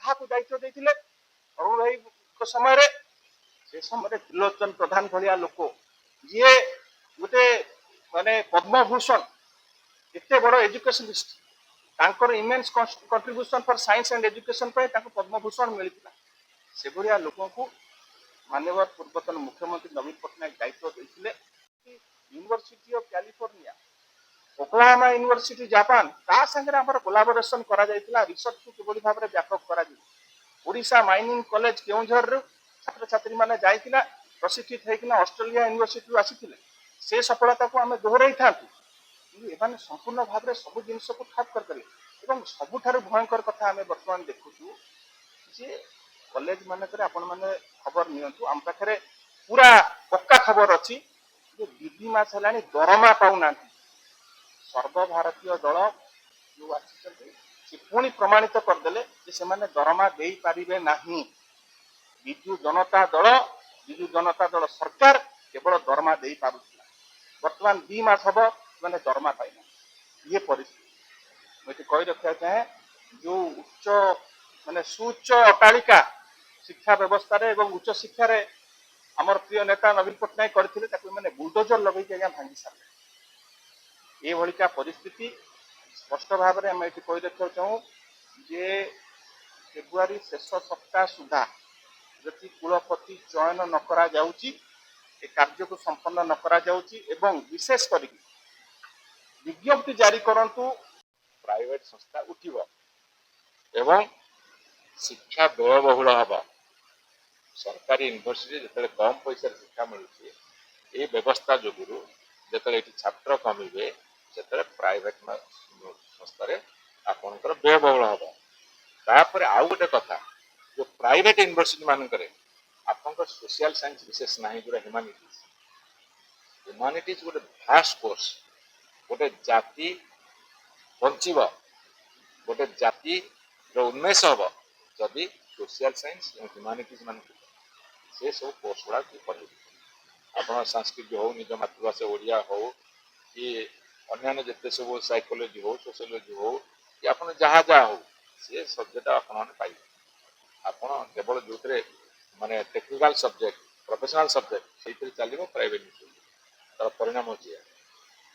କାହାକୁ ଦାୟିत्व ଦେଇଥିଲେ ଅରୁଣ ଭାଇଙ୍କ ସମୟରେ से समय त्रिलोचन प्रधान भलिया लोक जी गोटे माने पद्मभूषण एत बड़ एजुकेशनिस्ट तांकर immense contribution for science and education पे पद्मभूषण मिलता से भलिया लोक को माननीय पूर्वतन मुख्यमंत्री नवीन पट्टनायक दायित्व देते university of California Oklahoma university Japan ता संगे हमर कोलाबोरेशन करा जायतिला रिसर्च को किबोली भाबरे व्यापक करा जाय ओडिशा माइनिंग कॉलेज केउझर रो छात्र छात्री माने जायतिला प्रशिक्षित हेकिना ऑस्ट्रेलिया यूनिवर्सिटी आसीथिले से सफलता को हमें दोहराई थांतु कि एमाने संपूर्ण भाबरे सब जिंस को ठाप कर कले एवं सबुठारु भयंकर कथा हमें वर्तमान देखुछु जे कॉलेज माने करे आपण माने खबर नियंतु हम पाखरे पूरा पक्का खबर अछि जे दीदी मास हलानी दरमा पाउना सर्वभारतीय दल जो आसी पुणी प्रमाणित करदे से दरमा दे पारे ना विजु जनता दल सरकार केवल दरमा दे पारुला बर्तमान 2 मास हम मैंने दरमा पाइना ये परिस्थिति मुझे कही रखा चाहे जो उच्च माने सुउच्च अट्टालिका शिक्षा व्यवस्था रे एवं उच्च शिक्षा रे आमर प्रिय नेता नवीन पट्टनायक करते बुलडोजर लगे भांगी सारे ये भलिका परिस्थिति स्पष्ट भाव में आम ये कही रखा चाहूँ जे फेब्रुआरी शेष सप्ताह सुधा जदि कुलपति चयन न करा जाउची ए कार्य को संपन्न न करा जाउची एवं विशेष करी विज्ञप्ति जारी करंतु प्राइवेट संस्था उठिबो एवं शिक्षा व्ययबहुल हबा सरकारी यूनिवर्सिटी जतले कम पैसा शिक्षा मिलुची ए व्यवस्था जोगुरु जतले एटी छात्र कमिबे सेतले प्राइवेट संस्था रे आपनकर व्ययबहुल हबा तापर आउ गोटे कथा जो प्राइवेट यूनिवर्सिटी मान करे आपनकर सोशल साइंस विशेष नाही गुरा ह्यूमैनिटीज गोटे फास्ट कोर्स गोटे जाति बंचिबा गोटे जाति रो उन्मेष हबा जदि सोशल साइंस और ह्यूमैनिटीज मान से सब कोर्स गुड़ा की पढ़े आपण संस्कृत हो निज मातृभाषा ओडिया हो कि अन्य जिते सब साइकोलॉजी हो सोशियोलॉजी हो कि आपण जहाँ जहाँ हो से सब्जेक्ट आपण पाइबे आपण केवल जो माने टेक्निकल सब्जेक्ट प्रोफेशनल सब्जेक्ट से चलो प्राइवेट यूनिवर्सिटी तार परिणाम होची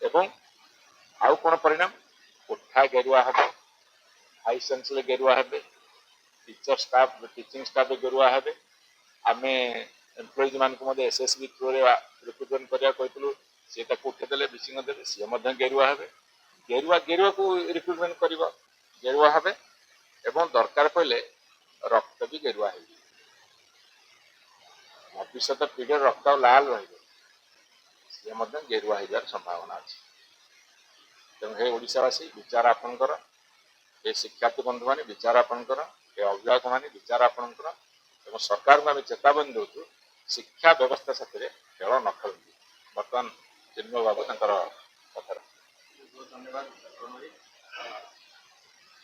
एवं आउ कोन परिणाम कोठा गेरुआ हे हाई सेंसले गेरुआ हे टीचर स्टाफ टीचिंग स्टाफ गेरुआ हे आमे एम्प्लॉइज मान को मधे एसएसबी थ्रू रे रिक्रूटमेंट करिया कहतलु सेटा को उठेदेले बिसिंग देले से मधे गेरुआ हे गेरुआ को रिक्रूटमेंट करिवो गेरुआ हे एवं दरकार पड़े रक्त भी गेरुआ है भविष्य पीढ़ी रक्त लाल रही गेरुआ हो संभावना अच्छी तेणु हे ओडिशावासी विचार आपणकर हे शिक्षार्थी बंधु मैंने विचार आपणकर हे अभिभावक मैंने विचार आपणकर एवं सरकार को आम चेतावनी दौचु शिक्षा व्यवस्था साथ खेल न खेलती बर्तमान चिन्मय बाबू